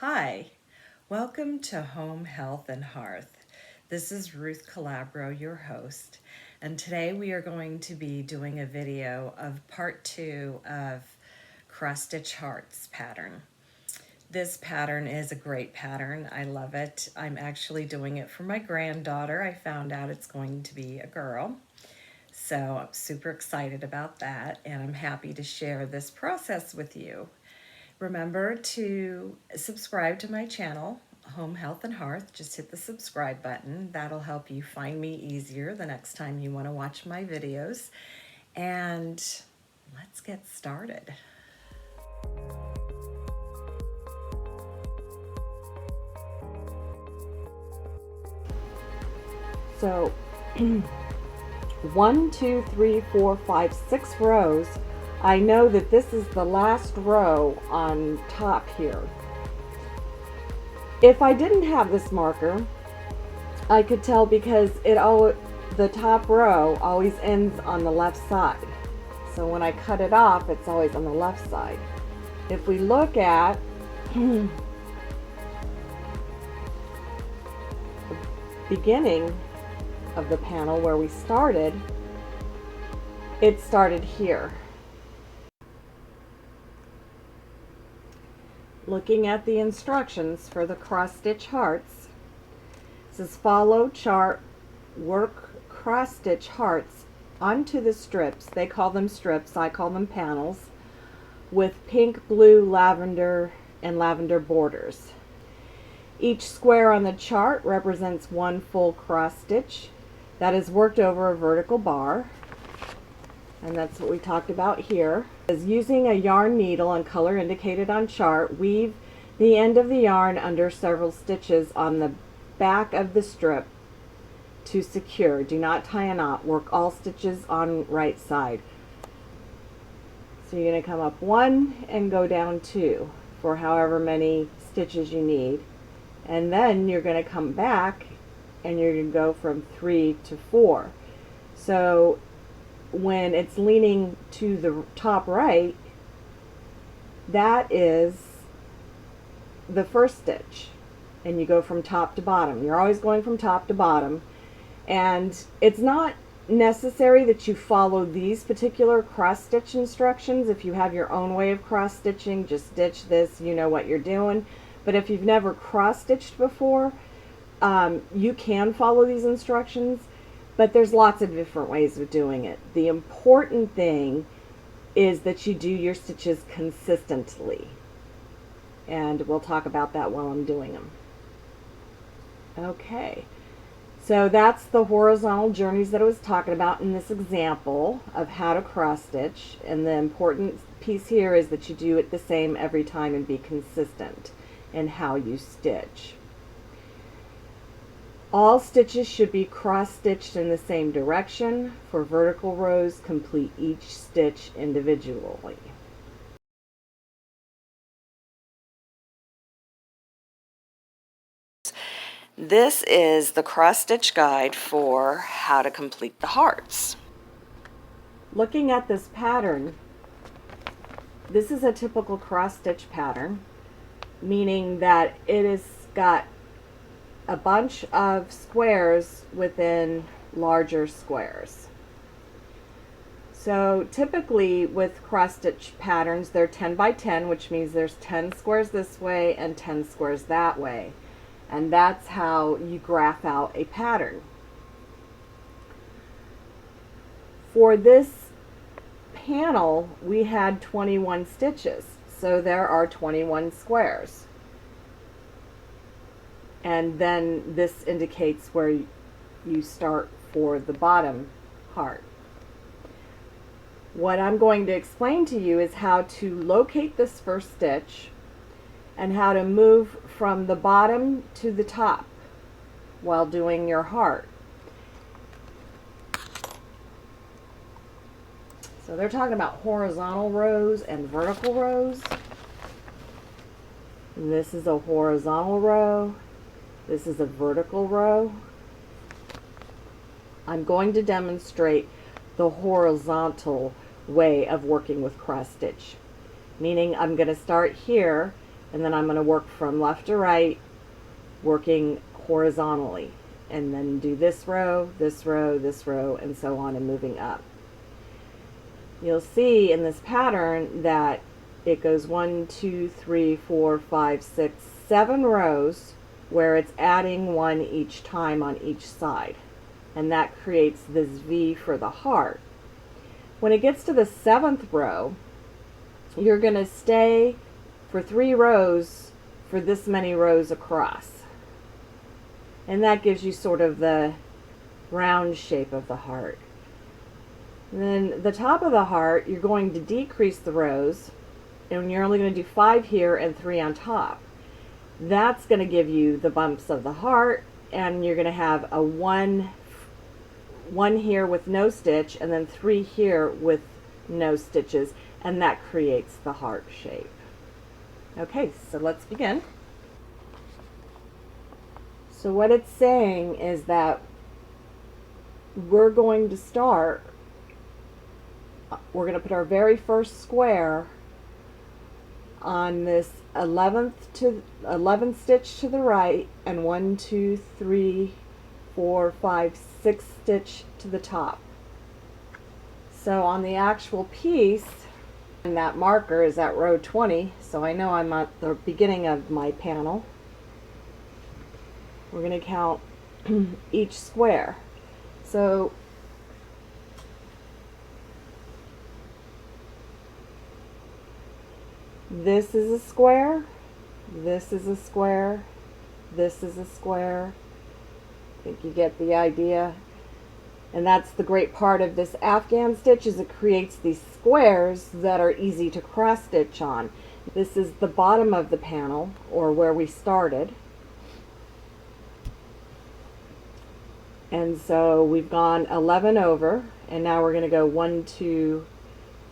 Hi, welcome to Home Health and Hearth. This is Ruth Calabro, your host, and today we are going to be doing a video of part 2 of cross stitch hearts pattern. This pattern is a great pattern. I love it. I'm actually doing it for my granddaughter. I found out it's going to be a girl. So I'm super excited about that, and I'm happy to share this process with you. Remember to subscribe to my channel, Home Health and Hearth. Just hit the subscribe button. That'll help you find me easier the next time you want to watch my videos. And let's get started. So 1, 2, 3, 4, 5, 6 rows. I know that this is the last row on top here. If I didn't have this marker, I could tell because the top row always ends on the left side. So when I cut it off, it's always on the left side. If we look at the beginning of the panel where we started, it started here. Looking at the instructions for the cross stitch hearts, it says follow chart, work cross stitch hearts onto the strips. They call them strips, I call them panels, with pink, blue, lavender, and lavender borders. Each square on the chart represents one full cross stitch that is worked over a vertical bar, and that's what we talked about here. Is using a yarn needle and color indicated on chart, weave the end of the yarn under several stitches on the back of the strip to secure. Do not tie a knot. Work all stitches on right side. So you're going to come up 1 and go down 2 for however many stitches you need. And then you're going to come back and you're going to go from 3 to 4. So when it's leaning to the top right, that is the first stitch, and you go from top to bottom. You're always going from top to bottom, and it's not necessary that you follow these particular cross stitch instructions. If you have your own way of cross stitching, just stitch this, you know what you're doing. But if you've never cross stitched before, you can follow these instructions, but there's lots of different ways of doing it. The important thing is that you do your stitches consistently, and we'll talk about that while I'm doing them. Okay, so that's the horizontal journeys that I was talking about in this example of how to cross stitch, and the important piece here is that you do it the same every time and be consistent in how you stitch. All stitches should be cross-stitched in the same direction. For vertical rows, complete each stitch individually. This is the cross stitch guide for how to complete the hearts. Looking at this pattern, this is a typical cross stitch pattern, meaning that it has got a bunch of squares within larger squares. So typically with cross stitch patterns, they're 10 by 10, which means there's 10 squares this way and 10 squares that way. And that's how you graph out a pattern. For this panel, we had 21 stitches, so there are 21 squares. And then this indicates where you start for the bottom heart. What I'm going to explain to you is how to locate this first stitch and how to move from the bottom to the top while doing your heart. So they're talking about horizontal rows and vertical rows. And this is a horizontal row. This is a vertical row. I'm going to demonstrate the horizontal way of working with cross stitch, meaning I'm going to start here and then I'm going to work from left to right, working horizontally, and then do this row, this row, this row, and so on, and moving up. You'll see in this pattern that it goes 1, 2, 3, 4, 5, 6, 7 rows where it's adding one each time on each side, and that creates this V for the heart. When it gets to the 7th row, you're going to stay for 3 rows for this many rows across, and that gives you sort of the round shape of the heart. And then the top of the heart, you're going to decrease the rows, and you're only going to do 5 here and 3 on top. That's going to give you the bumps of the heart, and you're going to have a one here with no stitch, and then 3 here with no stitches, and that creates the heart shape. Okay, so let's begin. So what it's saying is that we're going to put our very first square on this 11th stitch to the right, and 1, 2, 3, 4, 5, 6 stitch to the top. So on the actual piece, and that marker is at row 20, so I know I'm at the beginning of my panel. We're going to count each square. So this is a square, this is a square, this is a square. I think you get the idea. And that's the great part of this Afghan stitch, is it creates these squares that are easy to cross stitch on. This is the bottom of the panel, or where we started. And so we've gone 11 over, and now we're going to go 1, 2,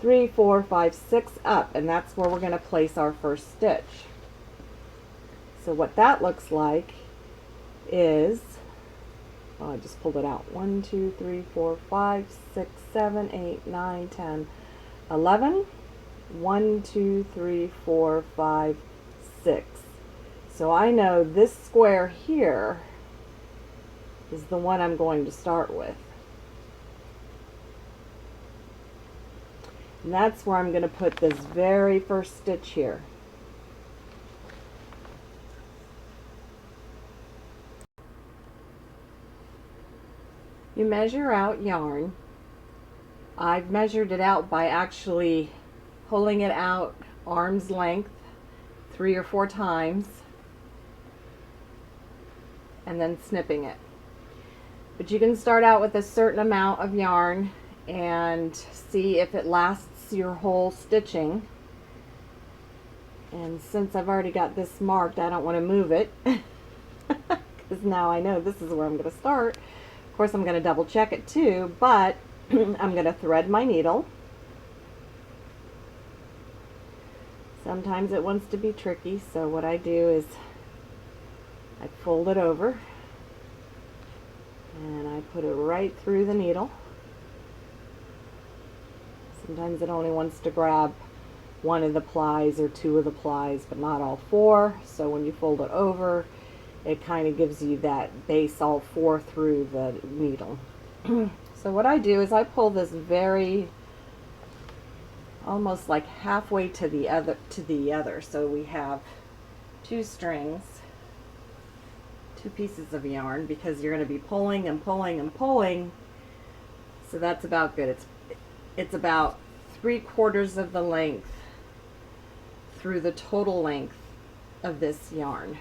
3, 4, 5, 6 up, and that's where we're going to place our first stitch. So what that looks like is, oh, I just pulled it out, 1, 2, 3, 4, 5, 6, 7, 8, 9, 10, 11, 1, 2, 3, 4, 5, 6. So I know this square here is the one I'm going to start with. And that's where I'm going to put this very first stitch here. You measure out yarn. I've measured it out by actually pulling it out arm's length 3 or 4 times and then snipping it. But you can start out with a certain amount of yarn and see if it lasts your whole stitching. And since I've already got this marked, I don't want to move it because now I know this is where I'm going to start. Of course, I'm going to double check it too, but I'm going to thread my needle. Sometimes it wants to be tricky, so what I do is I fold it over and I put it right through the needle. Sometimes it only wants to grab 1 of the plies or 2 of the plies, but not all 4. So when you fold it over, it kind of gives you that base all 4 through the needle. So what I do is I pull this very, almost like halfway to the other. So we have 2 strings, 2 pieces of yarn, because you're going to be pulling and pulling and pulling. So that's about good. It's about 3/4 of the length through the total length of this yarn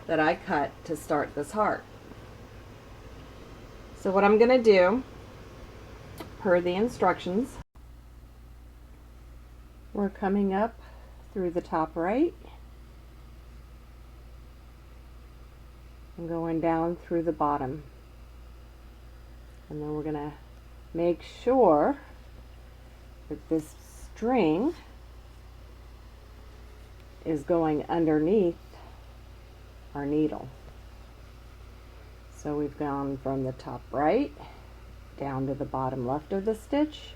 that I cut to start this heart. So what I'm going to do, per the instructions, we're coming up through the top right and going down through the bottom, and then we're going to make sure that this string is going underneath our needle. So we've gone from the top right down to the bottom left of the stitch,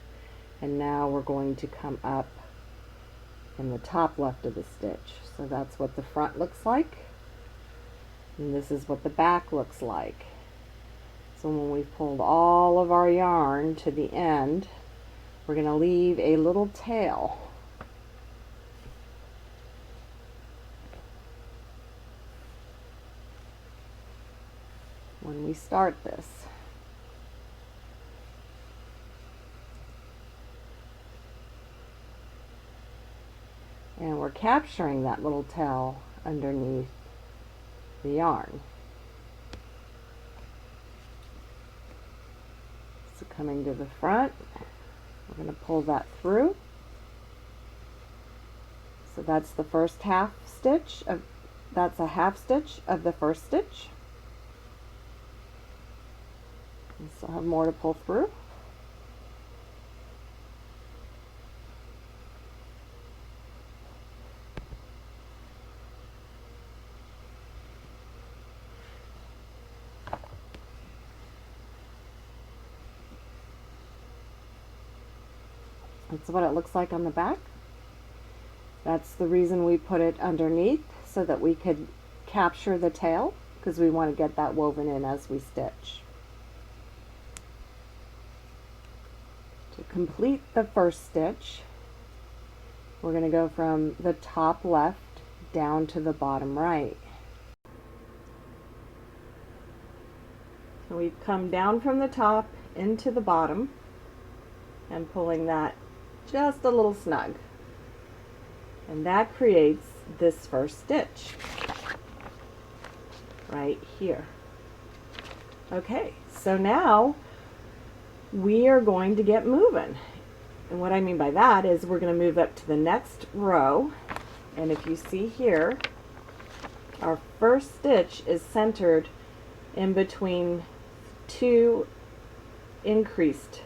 and now we're going to come up in the top left of the stitch. So that's what the front looks like, and this is what the back looks like. So when we've pulled all of our yarn to the end, we're going to leave a little tail. When we start this. And we're capturing that little tail underneath the yarn. So coming to the front, we're going to pull that through. So that's the first half stitch of, that's a half stitch of the first stitch. We still have more to pull through. That's what it looks like on the back. That's the reason we put it underneath, so that we could capture the tail, because we want to get that woven in as we stitch. To complete the first stitch, we're going to go from the top left down to the bottom right. So we've come down from the top into the bottom and pulling that just a little snug. And that creates this first stitch right here. Okay, so now we are going to get moving. And what I mean by that is we're going to move up to the next row. And if you see here, our first stitch is centered in between two increased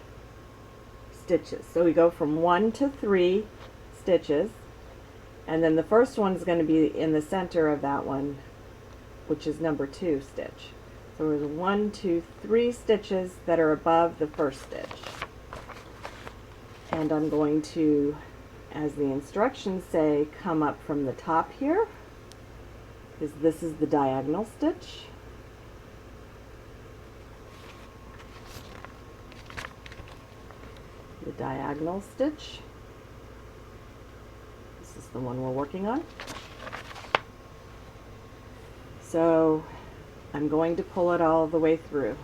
stitches. So we go from 1 to 3 stitches, and then the first one is going to be in the center of that one, which is number 2 stitch. So there's 1, 2, 3 stitches that are above the first stitch. And I'm going to, as the instructions say, come up from the top here, because this is the diagonal stitch. The diagonal stitch. This is the one we're working on. So I'm going to pull it all the way through,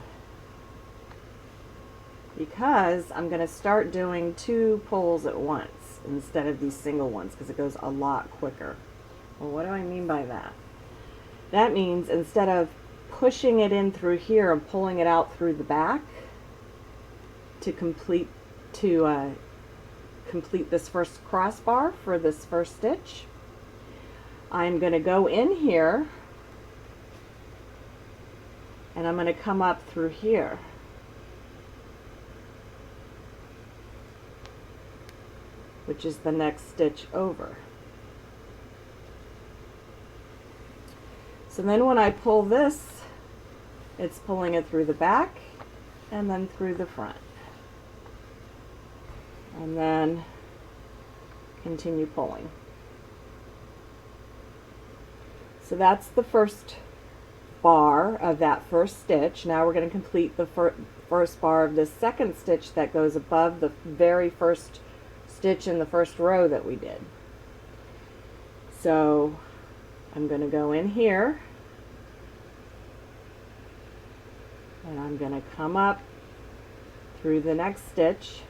because I'm going to start doing 2 pulls at once instead of these single ones, because it goes a lot quicker. Well, what do I mean by that? That means instead of pushing it in through here and pulling it out through the back to complete this first crossbar for this first stitch, I'm going to go in here and I'm going to come up through here. Which is the next stitch over. So then when I pull this, it's pulling it through the back and then through the front. And then continue pulling. So that's the first bar of that first stitch. Now we're going to complete the first bar of this second stitch that goes above the very first stitch in the first row that we did. So I'm going to go in here and I'm going to come up through the next stitch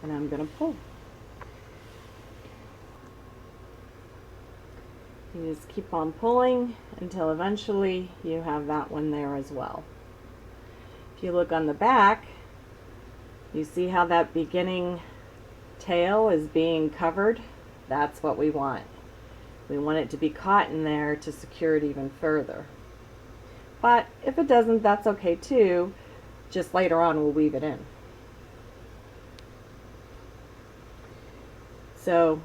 and I'm going to pull. You just keep on pulling until eventually you have that one there as well. If you look on the back, you see how that beginning tail is being covered? That's what we want. We want it to be caught in there to secure it even further. But if it doesn't, that's okay too. Just later on we'll weave it in. So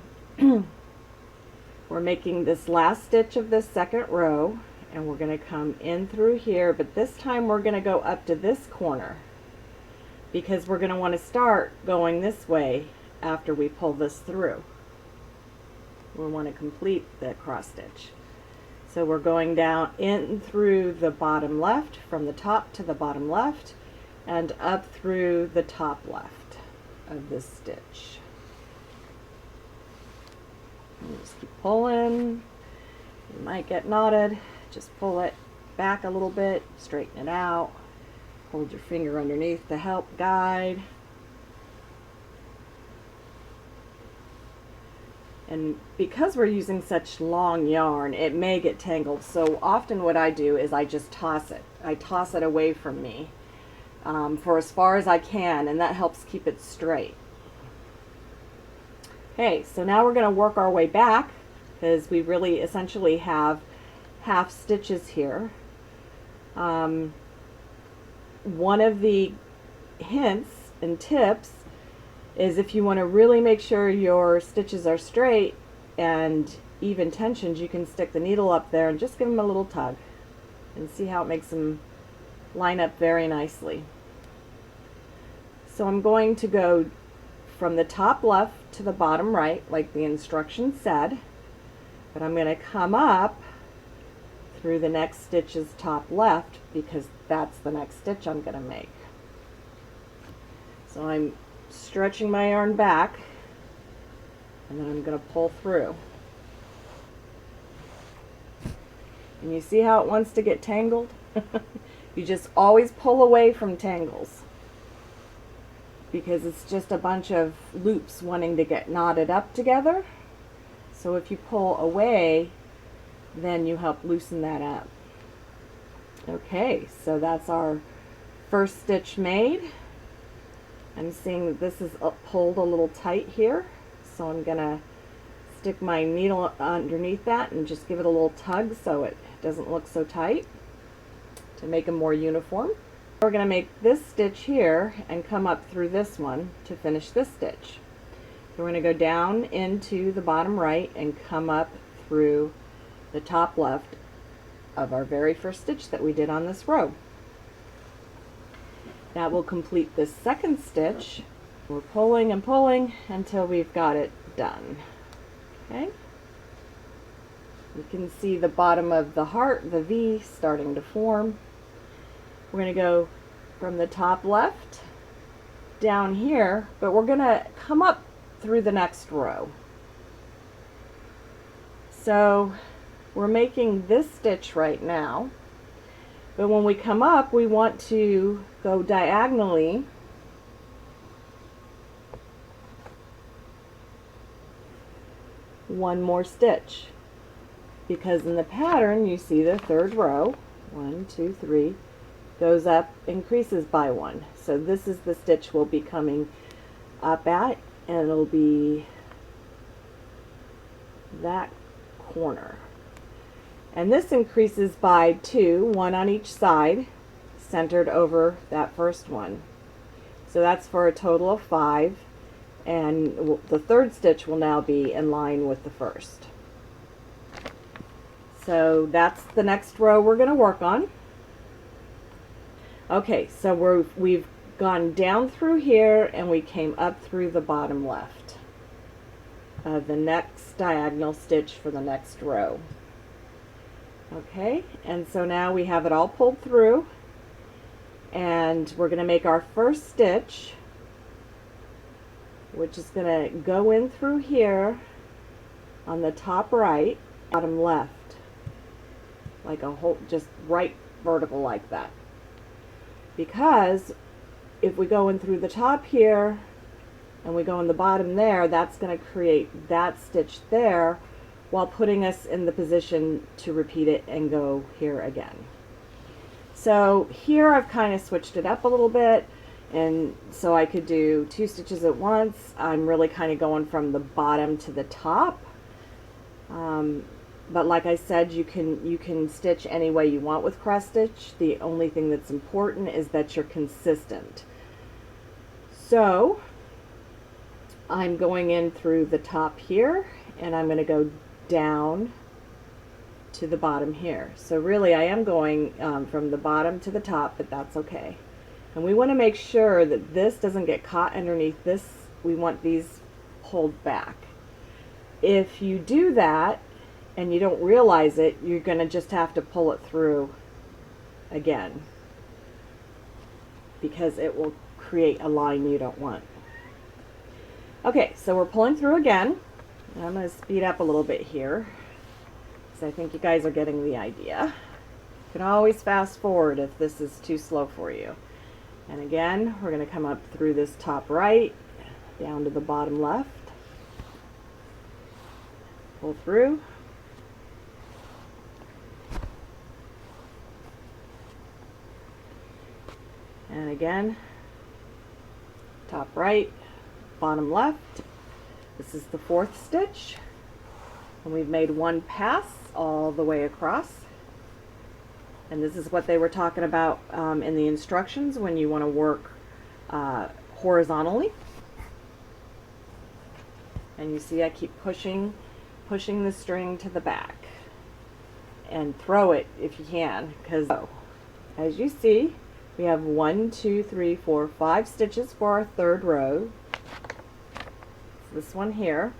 we're making this last stitch of this second row and we're going to come in through here, but this time we're going to go up to this corner because we're going to want to start going this way after we pull this through. We want to complete the cross stitch. So we're going down in through the bottom left, from the top to the bottom left, and up through the top left of this stitch. And just keep pulling. You might get knotted. Just pull it back a little bit, straighten it out. Hold your finger underneath to help guide. And because we're using such long yarn, it may get tangled. So often what I do is I just toss it. I toss it away from me for as far as I can, and that helps keep it straight. Okay, so now we're going to work our way back because we really essentially have half stitches here. One of the hints and tips is if you want to really make sure your stitches are straight and even tensions, you can stick the needle up there and just give them a little tug and see how it makes them line up very nicely. So I'm going to go from the top left to the bottom right like the instructions said, but I'm going to come up through the next stitch's top left because that's the next stitch I'm going to make. So I'm stretching my yarn back, and then I'm going to pull through. And you see how it wants to get tangled? You just always pull away from tangles because it's just a bunch of loops wanting to get knotted up together. So if you pull away, then you help loosen that up. Okay, so that's our first stitch made. I'm seeing that this is pulled a little tight here, so I'm gonna stick my needle underneath that and just give it a little tug so it doesn't look so tight to make them more uniform. We're gonna make this stitch here and come up through this one to finish this stitch. So we're gonna go down into the bottom right and come up through the top left of our very first stitch that we did on this row. That will complete the second stitch. We're pulling and pulling until we've got it done. Okay? You can see the bottom of the heart, the V, starting to form. We're going to go from the top left down here, but we're going to come up through the next row. So we're making this stitch right now, but when we come up, we want to go diagonally one more stitch, because in the pattern you see the third row, 1, 2, 3, goes up, increases by 1. So this is the stitch we'll be coming up at, and it'll be that corner. And this increases by 2, 1 on each side, centered over that first one. So that's for a total of 5, and the third stitch will now be in line with the first. So that's the next row we're going to work on. Okay, so we've gone down through here and we came up through the bottom left of the next diagonal stitch for the next row. Okay, and so now we have it all pulled through, and we're going to make our first stitch, which is going to go in through here on the top right, bottom left, like a whole, just right vertical like that. Because if we go in through the top here and we go in the bottom there, that's going to create that stitch there, while putting us in the position to repeat it and go here again. So here I've kind of switched it up a little bit, and so I could do 2 stitches at once. I'm really kind of going from the bottom to the top, but like I said, you can stitch any way you want with cross stitch. The only thing that's important is that you're consistent. So I'm going in through the top here, and I'm going to go down to the bottom here. So really I am going from the bottom to the top, but that's okay. And we want to make sure that this doesn't get caught underneath this. We want these pulled back. If you do that and you don't realize it, you're going to just have to pull it through again, because it will create a line you don't want. Okay, so we're pulling through again. I'm going to speed up a little bit here, because I think you guys are getting the idea. You can always fast forward if this is too slow for you. And again, we're going to come up through this top right, down to the bottom left. Pull through. And again, top right, bottom left. This is the 4th stitch. And we've made one pass all the way across. And this is what they were talking about in the instructions when you want to work horizontally. And you see I keep pushing the string to the back. And throw it if you can, because as you see, we have 1, 2, 3, 4, 5 stitches for our 3rd row. This one here.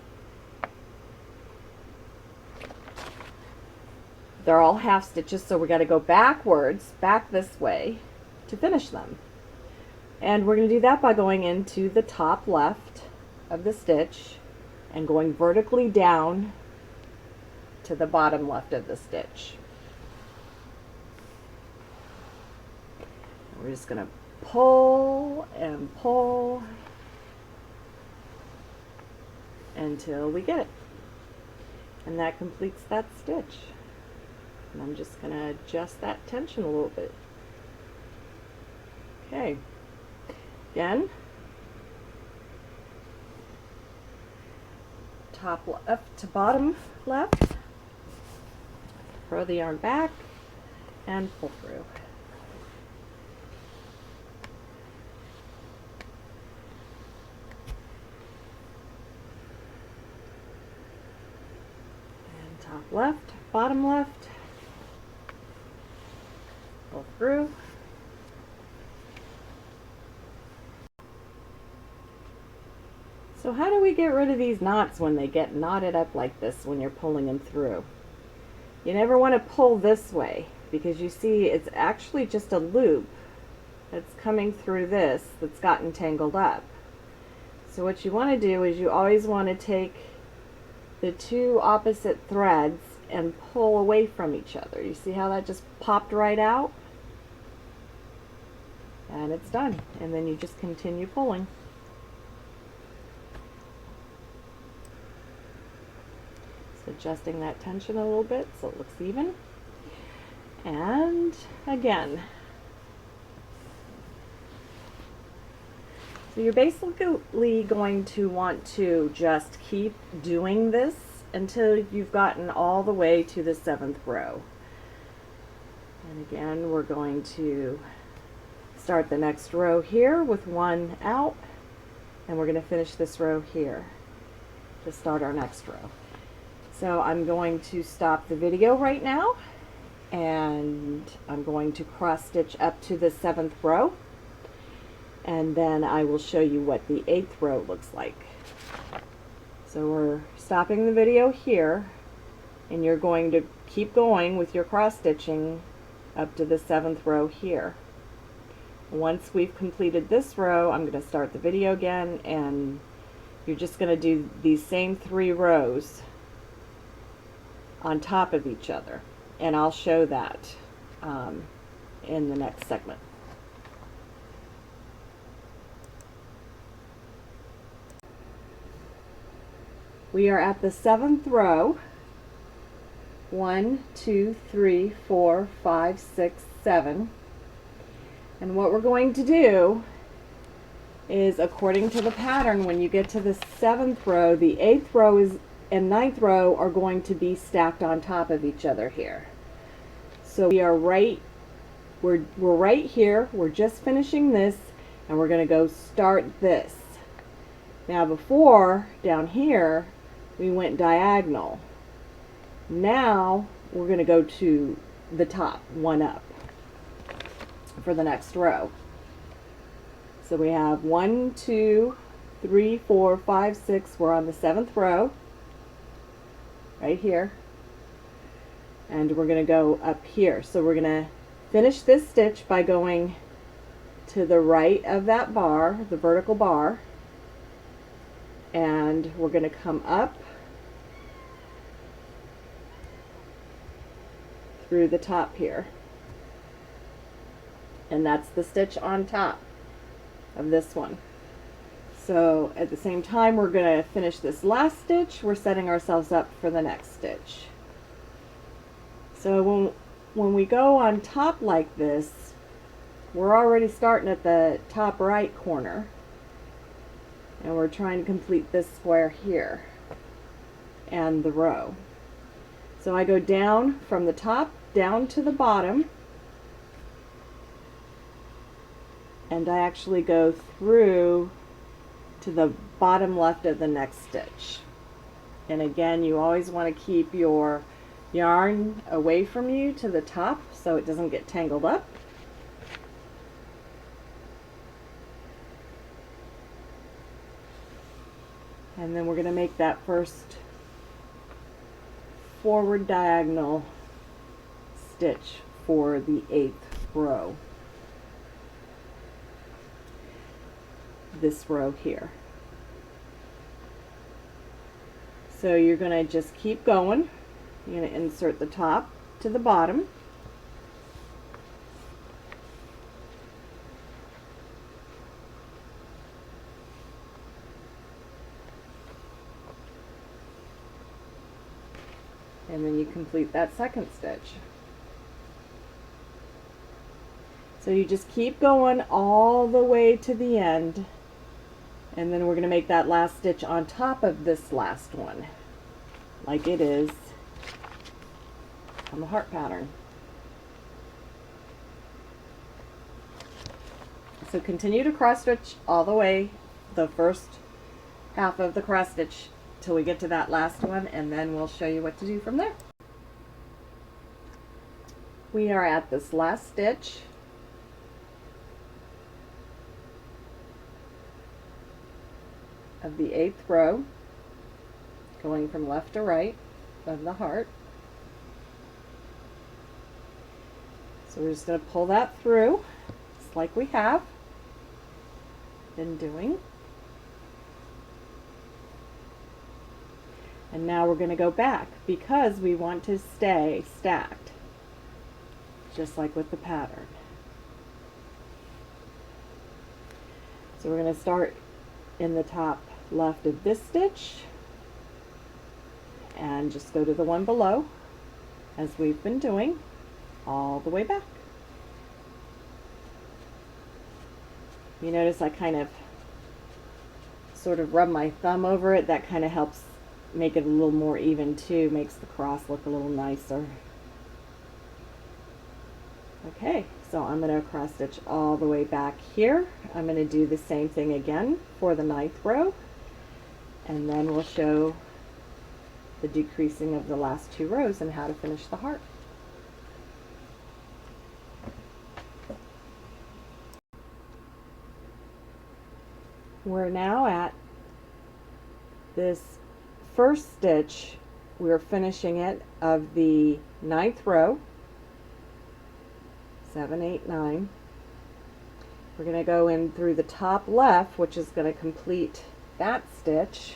They're all half stitches, so we got to go backwards, back this way, to finish them. And we're going to do that by going into the top left of the stitch and going vertically down to the bottom left of the stitch. We're just going to pull and pull until we get it. And that completes that stitch. And I'm just going to adjust that tension a little bit. Okay. Again, top left to bottom left. Throw the yarn back and pull through. And top left, bottom left. Pull through. So how do we get rid of these knots when they get knotted up like this when you're pulling them through? You never want to pull this way, because you see it's actually just a loop that's coming through this that's gotten tangled up. So what you want to do is you always want to take the 2 opposite threads and pull away from each other. You see how that just popped right out? And it's done. And then you just continue pulling. Just adjusting that tension a little bit so it looks even. And again. So you're basically going to want to just keep doing this until you've gotten all the way to the 7th row. And again, we're going to start the next row here with 1 out, and we're going to finish this row here to start our next row. So I'm going to stop the video right now, and I'm going to cross stitch up to the 7th row, and then I will show you what the 8th row looks like. So we're stopping the video here, and you're going to keep going with your cross stitching up to the 7th row here. Once we've completed this row, I'm going to start the video again, and you're just going to do these same 3 rows on top of each other, and I'll show that in the next segment. We are at the 7th row. 1, 2, 3, 4, 5, 6, 7. And what we're going to do is, according to the pattern, when you get to the 7th row, the 8th row and 9th row are going to be stacked on top of each other here. So we are we're right here. We're just finishing this, and we're going to go start this. Now before, down here, we went diagonal. Now we're going to go to the top, 1 up, for the next row. So we have 1, 2, 3, 4, 5, 6. We're on the 7th row, right here. And we're going to go up here. So we're going to finish this stitch by going to the right of that bar, the vertical bar. And we're going to come up through the top here. And that's the stitch on top of this one. So at the same time we're going to finish this last stitch, we're setting ourselves up for the next stitch. So when we go on top like this, we're already starting at the top right corner, and we're trying to complete this square here and the row. So I go down from the top down to the bottom, and I actually go through to the bottom left of the next stitch. And again, you always want to keep your yarn away from you to the top so it doesn't get tangled up. And then we're going to make that first forward diagonal stitch for the 8th row. This row here. So you're going to just keep going. You're going to insert the top to the bottom. And then you complete that second stitch. So you just keep going all the way to the end, and then we're going to make that last stitch on top of this last one, like it is on the heart pattern. So continue to cross stitch all the way, the first half of the cross stitch, till we get to that last one, and then we'll show you what to do from there. We are at this last stitch. Of the 8th row, going from left to right of the heart. So we're just going to pull that through, just like we have been doing. And now we're going to go back because we want to stay stacked, just like with the pattern. So we're going to start in the top left of this stitch and just go to the one below, as we've been doing, all the way back. You notice I kind of sort of rub my thumb over it. That kind of helps make it a little more even too, makes the cross look a little nicer. Okay, so I'm going to cross stitch all the way back here. I'm going to do the same thing again for the 9th row, and then we'll show the decreasing of the last 2 rows and how to finish the heart. We're now at this first stitch. We're finishing it of the 9th row. 7, 8, 9. We're going to go in through the top left, which is going to complete that stitch.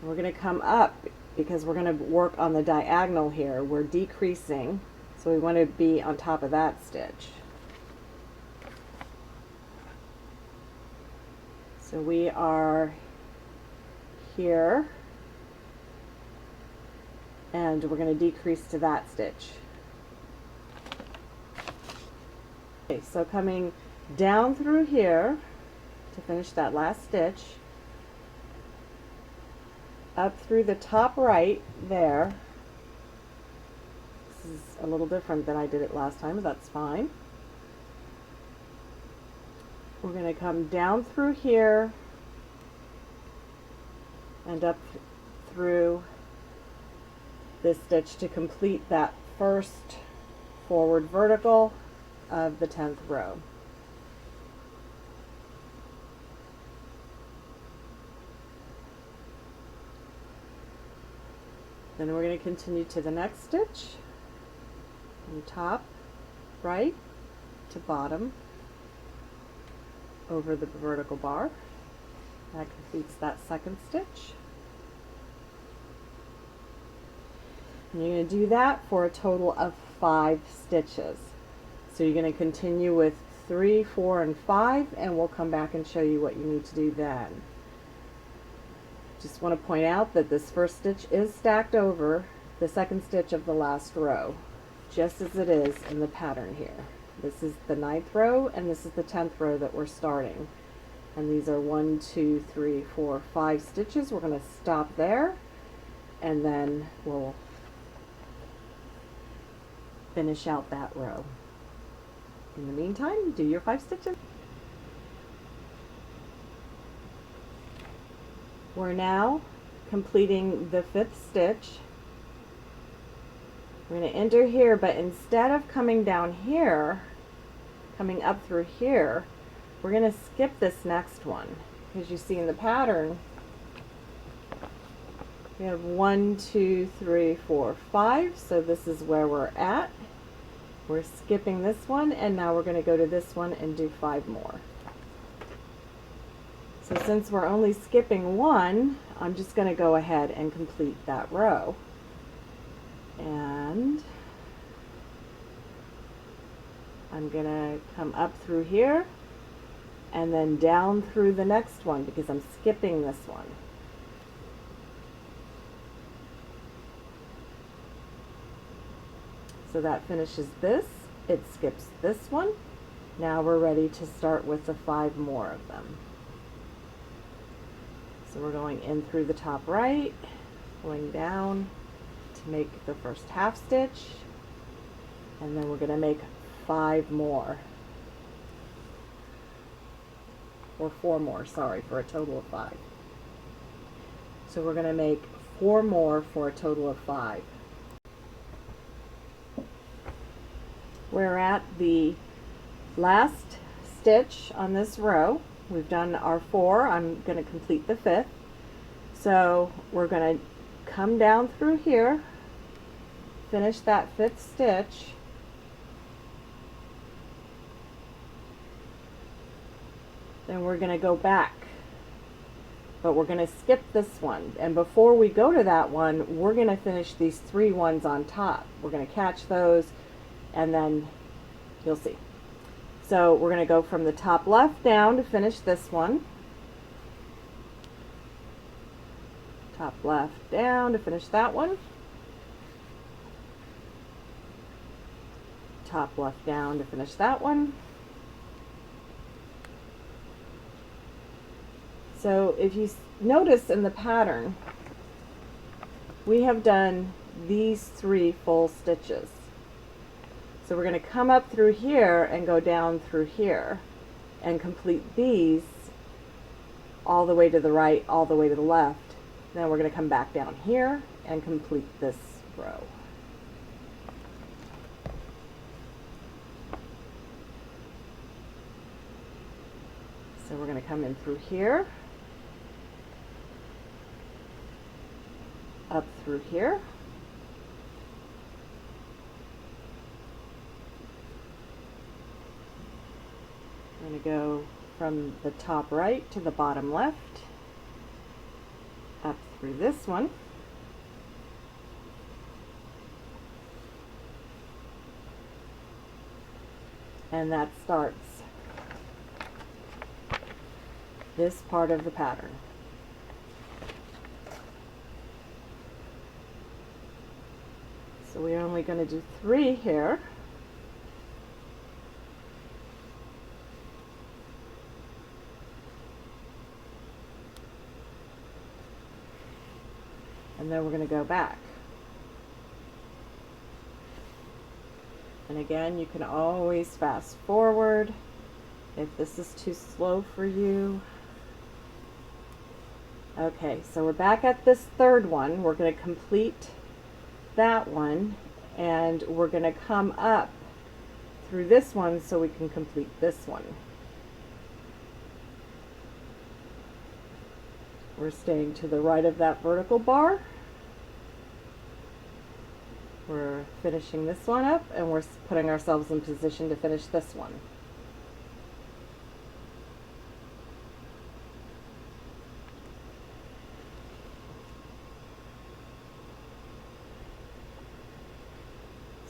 We're going to come up because we're going to work on the diagonal here. We're decreasing, so we want to be on top of that stitch. So we are here, and we're going to decrease to that stitch. Okay, so coming down through here to finish that last stitch, up through the top right there. This is a little different than I did it last time, but that's fine. We're going to come down through here and up through this stitch to complete that first forward vertical of the 10th row. Then we're going to continue to the next stitch, from top right to bottom over the vertical bar. That completes that second stitch. And you're going to do that for a total of 5 stitches. So you're going to continue with 3, 4, and 5, and we'll come back and show you what you need to do then. Just want to point out that this first stitch is stacked over the second stitch of the last row, just as it is in the pattern here. This is the 9th row, and this is the 10th row that we're starting. And these are 1, 2, 3, 4, 5 stitches. We're going to stop there, and then we'll finish out that row. In the meantime, do your 5 stitches. We're now completing the 5th stitch. We're going to enter here, but instead of coming down here, coming up through here, we're going to skip this next one, because you see in the pattern we have 1, 2, 3, 4, 5, so this is where we're at. We're skipping this one, and now we're going to go to this one and do 5 more. So since we're only skipping one, I'm just going to go ahead and complete that row. And I'm going to come up through here and then down through the next one because I'm skipping this one. So that finishes this. It skips this one. Now we're ready to start with the 5 more of them. So we're going in through the top right, going down to make the first half stitch, and then we're going to make 5 more, or 4 more, sorry, for a total of 5. So we're going to make 4 more for a total of 5. We're at the last stitch on this row. We've done our 4. I'm going to complete the 5th. So we're going to come down through here, finish that 5th stitch, then we're going to go back. But we're going to skip this one. And before we go to that one, we're going to finish these 3 ones on top. We're going to catch those, and then you'll see. So we're going to go from the top left down to finish this one. Top left down to finish that one. Top left down to finish that one. So if you notice in the pattern, we have done these 3 full stitches. So we're going to come up through here and go down through here and complete these all the way to the right, all the way to the left. Then we're going to come back down here and complete this row. So we're going to come in through here, up through here, I'm going to go from the top right to the bottom left, up through this one, and that starts this part of the pattern. So we're only going to do 3 here. And then we're going to go back. And again, you can always fast forward if this is too slow for you. Okay, so we're back at this 3rd one. We're going to complete that one, and we're going to come up through this one so we can complete this one. We're staying to the right of that vertical bar. We're finishing this one up, and we're putting ourselves in position to finish this one.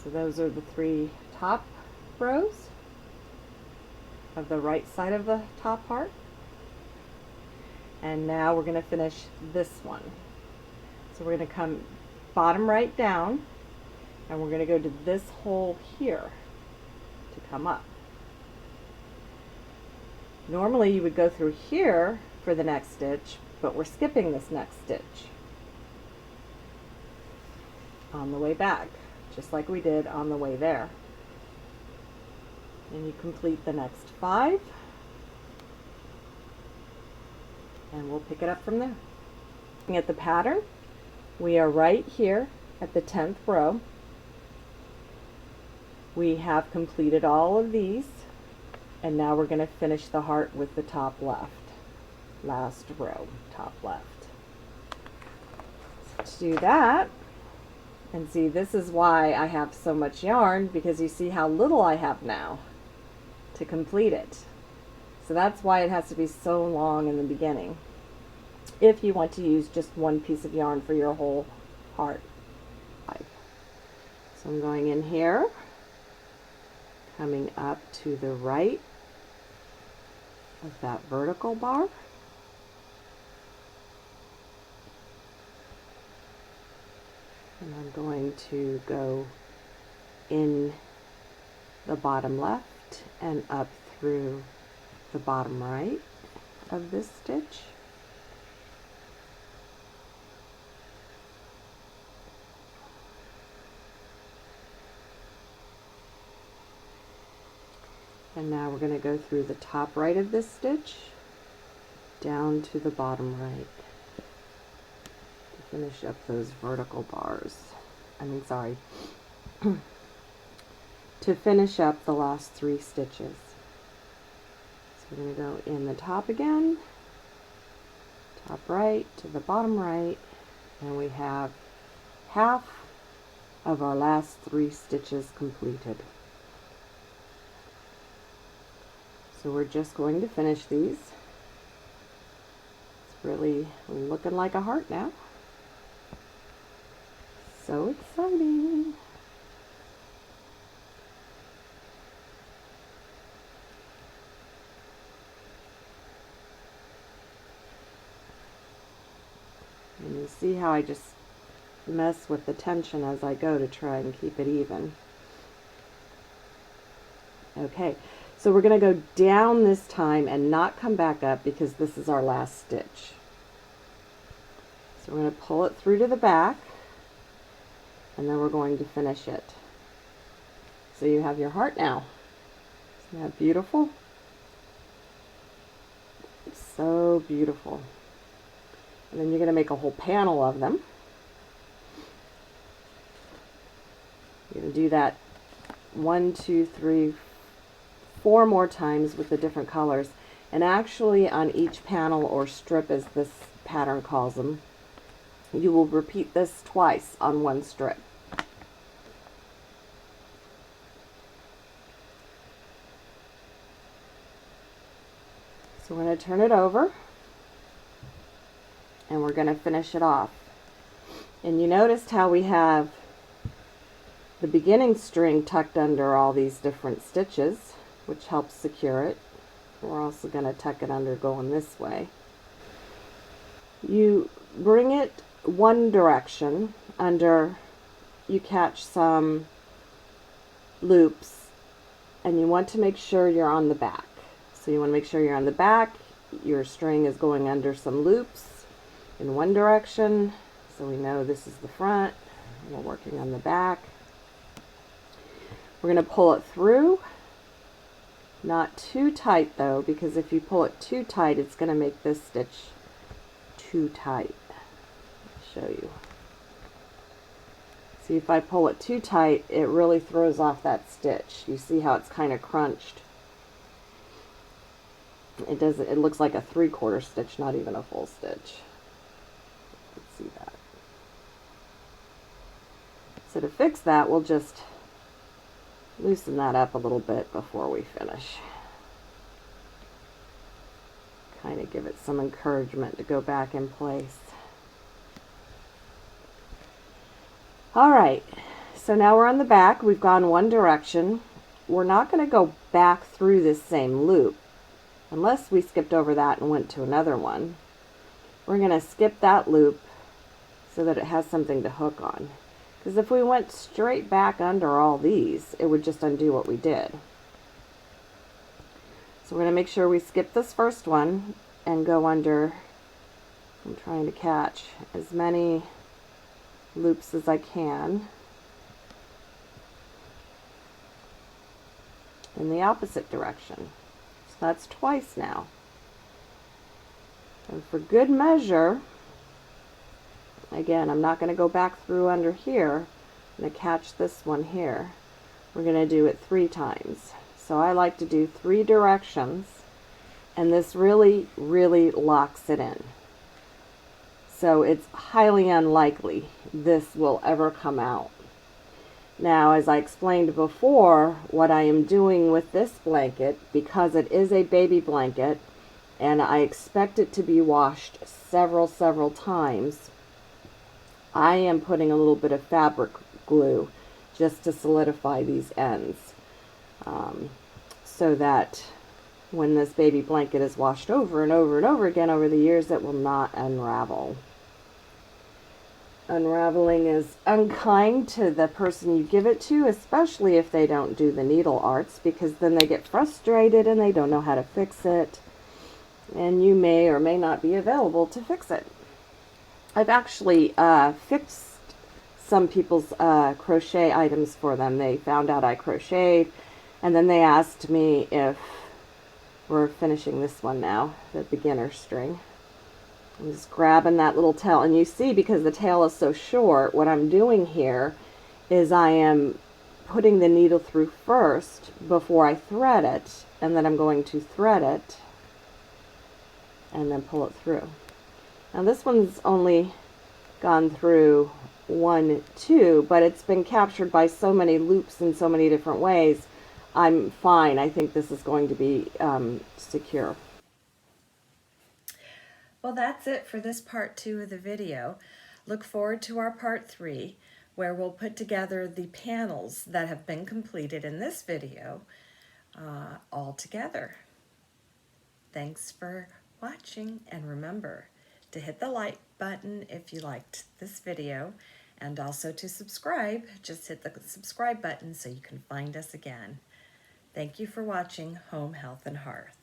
So those are the 3 top rows of the right side of the top heart. And now we're going to finish this one. So we're going to come bottom right down, and we're going to go to this hole here to come up. Normally you would go through here for the next stitch, but we're skipping this next stitch on the way back, just like we did on the way there. And you complete the next 5, and we'll pick it up from there. Looking at the pattern, we are right here at the 10th row. We have completed all of these, and now we're going to finish the heart with the top left. Last row, top left. So to do that, and see, this is why I have so much yarn, because you see how little I have now to complete it. So that's why it has to be so long in the beginning, if you want to use just one piece of yarn for your whole heart. So I'm going in here, coming up to the right of that vertical bar. And I'm going to go in the bottom left and up through the bottom right of this stitch. And now we're going to go through the top right of this stitch down to the bottom right to finish up those vertical bars. To finish up the last 3 stitches. So we're going to go in the top again, top right to the bottom right, and we have half of our last 3 stitches completed. So we're just going to finish these. It's really looking like a heart now. So exciting. And you see how I just mess with the tension as I go to try and keep it even. Okay, so we're going to go down this time and not come back up because this is our last stitch. So we're going to pull it through to the back, and then we're going to finish it. So you have your heart now. Isn't that beautiful? It's so beautiful. And then you're going to make a whole panel of them. You're going to do that 1, 2, 3, 4 more times with the different colors. And actually on each panel or strip, as this pattern calls them, you will repeat this twice on one strip. So we're going to turn it over, and we're going to finish it off. And you noticed how we have the beginning string tucked under all these different stitches, which helps secure it. We're also going to tuck it under going this way. You bring it one direction under, you catch some loops, and you want to make sure you're on the back. So you want to make sure you're on the back. Your string is going under some loops in one direction, so we know this is the front. We're working on the back. We're going to pull it through, not too tight though, because if you pull it too tight, it's going to make this stitch too tight. I'll show you. See, if I pull it too tight, it really throws off that stitch. You see how it's kind of crunched? It looks like a 3/4 stitch, not even a full stitch. Let's see that. So to fix that, we'll just loosen that up a little bit before we finish. Kind of give it some encouragement to go back in place. All right, so now we're on the back. We've gone one direction. We're not going to go back through this same loop unless we skipped over that and went to another one. We're going to skip that loop so that it has something to hook on. Because if we went straight back under all these, it would just undo what we did. So we're going to make sure we skip this first one and go under. I'm trying to catch as many loops as I can in the opposite direction. So that's twice now. And for good measure, again, I'm not going to go back through under here. I'm going to catch this one here. We're going to do it 3 times. So I like to do 3 directions, and this really, really locks it in. So it's highly unlikely this will ever come out. Now, as I explained before, what I am doing with this blanket, because it is a baby blanket, and I expect it to be washed several times, I am putting a little bit of fabric glue just to solidify these ends, so that when this baby blanket is washed over and over and over again over the years, it will not unravel. Unraveling is unkind to the person you give it to, especially if they don't do the needle arts, because then they get frustrated and they don't know how to fix it, and you may or may not be available to fix it. I've actually fixed some people's crochet items for them. They found out I crocheted, and then they asked me if we're finishing this one now, the beginner string. I'm just grabbing that little tail, and you see, because the tail is so short, what I'm doing here is I am putting the needle through first before I thread it, and then I'm going to thread it and then pull it through. Now this one's only gone through 1, 2, but it's been captured by so many loops in so many different ways. I'm fine. I think this is going to be secure. Well, that's it for this part 2 of the video. Look forward to our part 3, where we'll put together the panels that have been completed in this video all together. Thanks for watching, and remember to hit the like button if you liked this video, and also to subscribe. Just hit the subscribe button so you can find us again. Thank you for watching Home, Health, and Hearth.